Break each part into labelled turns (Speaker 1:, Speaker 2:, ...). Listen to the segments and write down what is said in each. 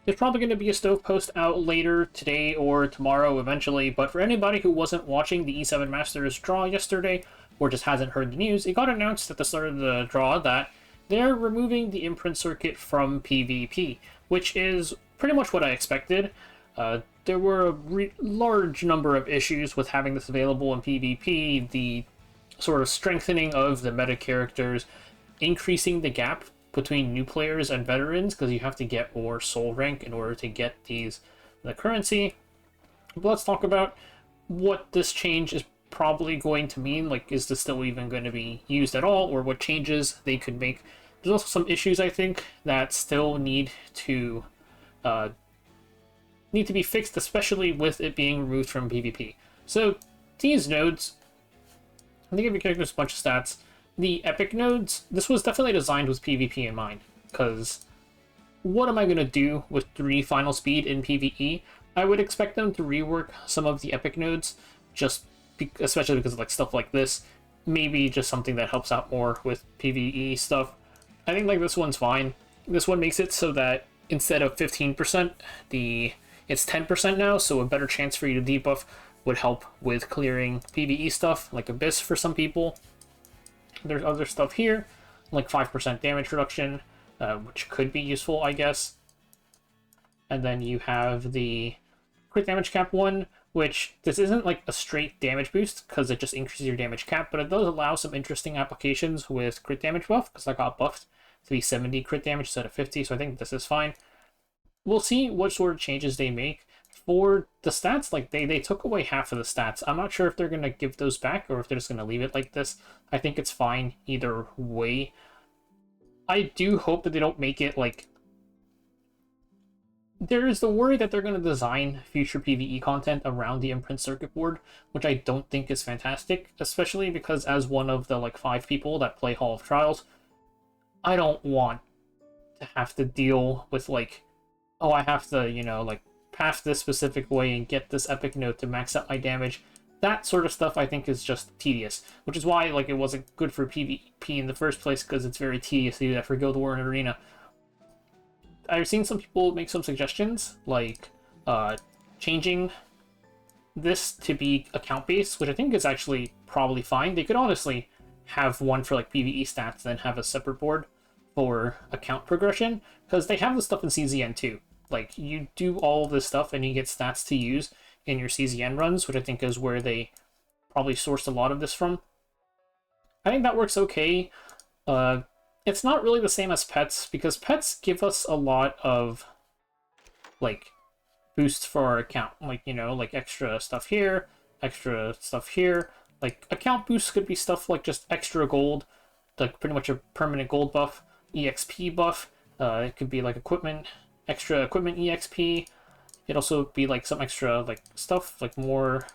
Speaker 1: There's probably going to be a stove post out later today or tomorrow eventually, but for anybody who wasn't watching the E7 Masters draw yesterday or just hasn't heard the news, it got announced at the start of the draw that they're removing the Imprint circuit from PvP, which is pretty much what I expected. There were a large number of issues with having this available in PvP, the sort of strengthening of the meta characters, increasing the gap between new players and veterans because you have to get more soul rank in order to get the currency. But let's talk about what this change is probably going to mean. Like, is this still even going to be used at all, or what changes they could make? There's also some issues I think that still need to be fixed, especially with it being removed from PvP. So these nodes, I think if your character's a bunch of stats. The epic nodes, this was definitely designed with PvP in mind, because what am I going to do with 3 final speed in PvE? I would expect them to rework some of the epic nodes, especially because of like stuff like this. Maybe just something that helps out more with PvE stuff. I think like this one's fine. This one makes it so that instead of 15%, it's 10% now, so a better chance for you to debuff would help with clearing PvE stuff, like Abyss for some people. There's other stuff here, like 5% damage reduction, which could be useful, I guess. And then you have the crit damage cap one, which this isn't like a straight damage boost because it just increases your damage cap, but it does allow some interesting applications with crit damage buff because I got buffed to be 70 crit damage instead of 50, so I think this is fine. We'll see what sort of changes they make. For the stats, like they took away half of the stats. I'm not sure if they're going to give those back or if they're just going to leave it like this. I think it's fine either way. I do hope that they don't make it like... There is the worry that they're going to design future PvE content around the Imprint circuit board, which I don't think is fantastic, especially because as one of the like 5 people that play Hall of Trials, I don't want to have to deal with like, oh, I have to, like, path this specific way and get this epic node to max out my damage. That sort of stuff I think is just tedious, which is why like it wasn't good for PvP in the first place, because it's very tedious to do that for Guild War and Arena. I've seen some people make some suggestions, like changing this to be account-based, which I think is actually probably fine. They could honestly have one for like PvE stats, then have a separate board for account progression, because they have this stuff in CZN too. Like, you do all of this stuff and you get stats to use in your CZN runs, which I think is where they probably sourced a lot of this from. I think that works okay. It's not really the same as pets, because pets give us a lot of, like, boosts for our account. Like, like extra stuff here, extra stuff here. Like, account boosts could be stuff like just extra gold, like pretty much a permanent gold buff, EXP buff. It could be like extra equipment EXP. It'd also be like some extra like stuff, like more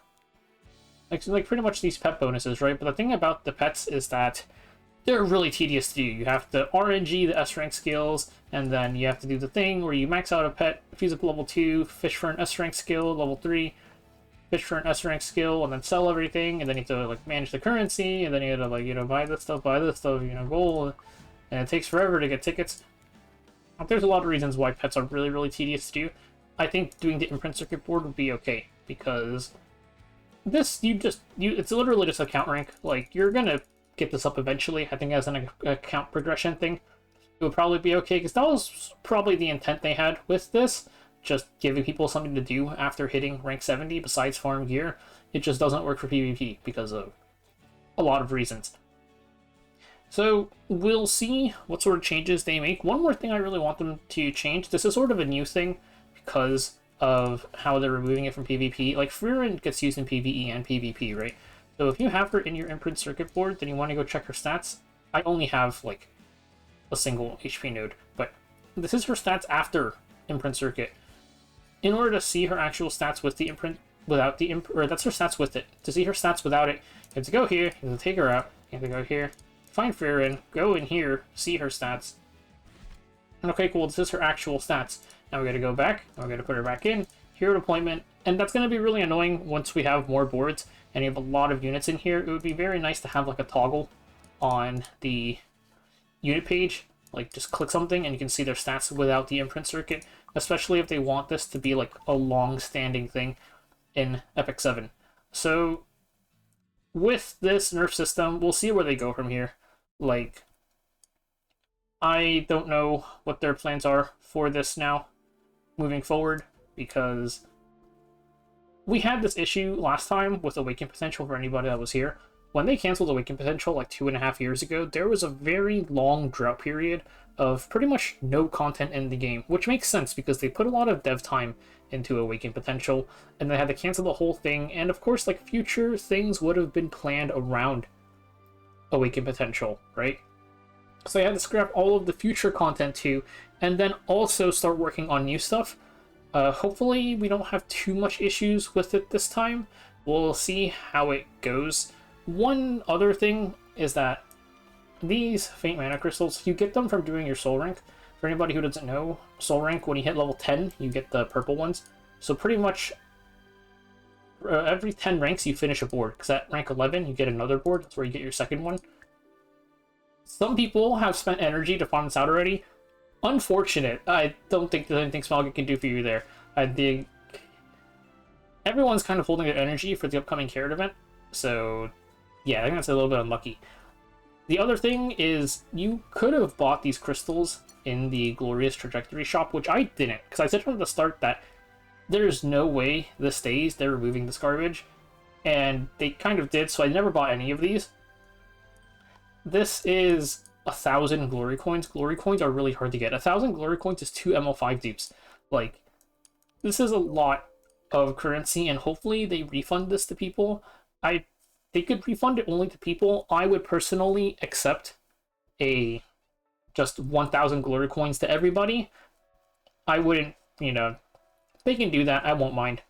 Speaker 1: like pretty much these pet bonuses, right? But the thing about the pets is that they're really tedious to do. You have to RNG the S rank skills, and then you have to do the thing where you max out a pet, fuse up level 2, fish for an S rank skill, level 3, fish for an S rank skill, and then sell everything, and then you have to like manage the currency, and then you have to like buy this stuff, gold, and it takes forever to get tickets. There's a lot of reasons why pets are really, really tedious to do. I think doing the Imprint circuit board would be okay, because this, it's literally just account rank. Like, you're gonna get this up eventually. I think as an account progression thing, it would probably be okay, because that was probably the intent they had with this, just giving people something to do after hitting rank 70 besides farm gear. It just doesn't work for PvP because of a lot of reasons. So we'll see what sort of changes they make. One more thing I really want them to change, this is sort of a new thing because of how they're removing it from PvP. Like, Frieren gets used in PvE and PvP, right? So if you have her in your Imprint circuit board, then you want to go check her stats. I only have like a single HP node, but this is her stats after Imprint circuit. In order to see her actual stats with the Imprint, without the Imprint, or that's her stats with it. To see her stats without it, you have to go here, you have to take her out, you have to go here, find Frieren, go in here, see her stats. And okay, cool, this is her actual stats. Now we're going to go back, and we're going to put her back in, hero deployment, and that's going to be really annoying once we have more boards, and you have a lot of units in here. It would be very nice to have like a toggle on the unit page, like just click something and you can see their stats without the Imprint circuit. especially if they want this to be like a long-standing thing in Epic 7. So with this nerf system, we'll see where they go from here. Like, I don't know what their plans are for this now, moving forward, because we had this issue last time with Awaken Potential for anybody that was here. When they canceled Awaken Potential like 2.5 years ago, there was a very long drought period of pretty much no content in the game, which makes sense because they put a lot of dev time into Awaken Potential, and they had to cancel the whole thing, and of course, like, future things would have been planned around Awaken Potential, right? So they had to scrap all of the future content too, and then also start working on new stuff. Hopefully we don't have too much issues with it this time. We'll see how it goes. One other thing is that these Faint Mana Crystals, you get them from doing your Soul Rank. For anybody who doesn't know, Soul Rank, when you hit level 10, you get the purple ones. So pretty much every 10 ranks you finish a board, because at rank 11 you get another board. That's where you get your second one. Some people have spent energy to farm this out already. Unfortunate. I don't think there's anything Smalgit can do for you there. Everyone's kind of holding their energy for the upcoming Carrot event, so yeah, I think that's a little bit unlucky. The other thing is, you could have bought these crystals in the Glorious Trajectory shop, which I didn't, because I said from the start that there's no way this stays, they're removing this garbage, and they kind of did, so I never bought any of these. This is 1,000 glory coins. Glory coins are really hard to get. 1,000 glory coins is 2 ML5 dupes. Like, this is a lot of currency, and hopefully they refund this to people. They could refund it only to people. I would personally accept a just 1,000 glory coins to everybody. I wouldn't, they can do that. I won't mind.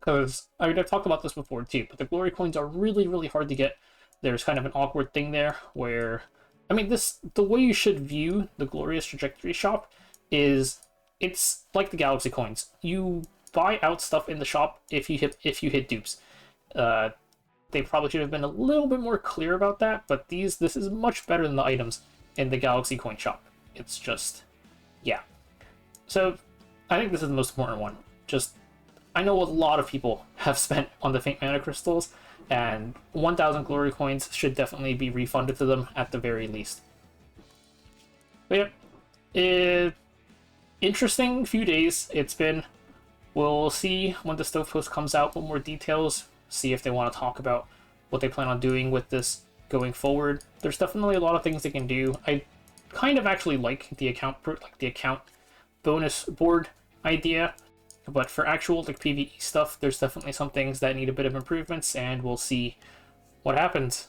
Speaker 1: Because, I've talked about this before too, but the glory coins are really, really hard to get. There's kind of an awkward thing there where, the way you should view the Glorious Trajectory shop is, it's like the Galaxy coins. You buy out stuff in the shop if you hit dupes. They probably should have been a little bit more clear about that, but this is much better than the items in the Galaxy coin shop. It's just, yeah. So, I think this is the most important one. I know a lot of people have spent on the Faint Mana Crystals, and 1,000 glory coins should definitely be refunded to them at the very least. But yeah, interesting few days it's been. We'll see when the Stove Post comes out with more details, see if they want to talk about what they plan on doing with this going forward. There's definitely a lot of things they can do. I kind of actually like the account bonus board idea, but for actual PvE stuff, there's definitely some things that need a bit of improvements, and we'll see what happens.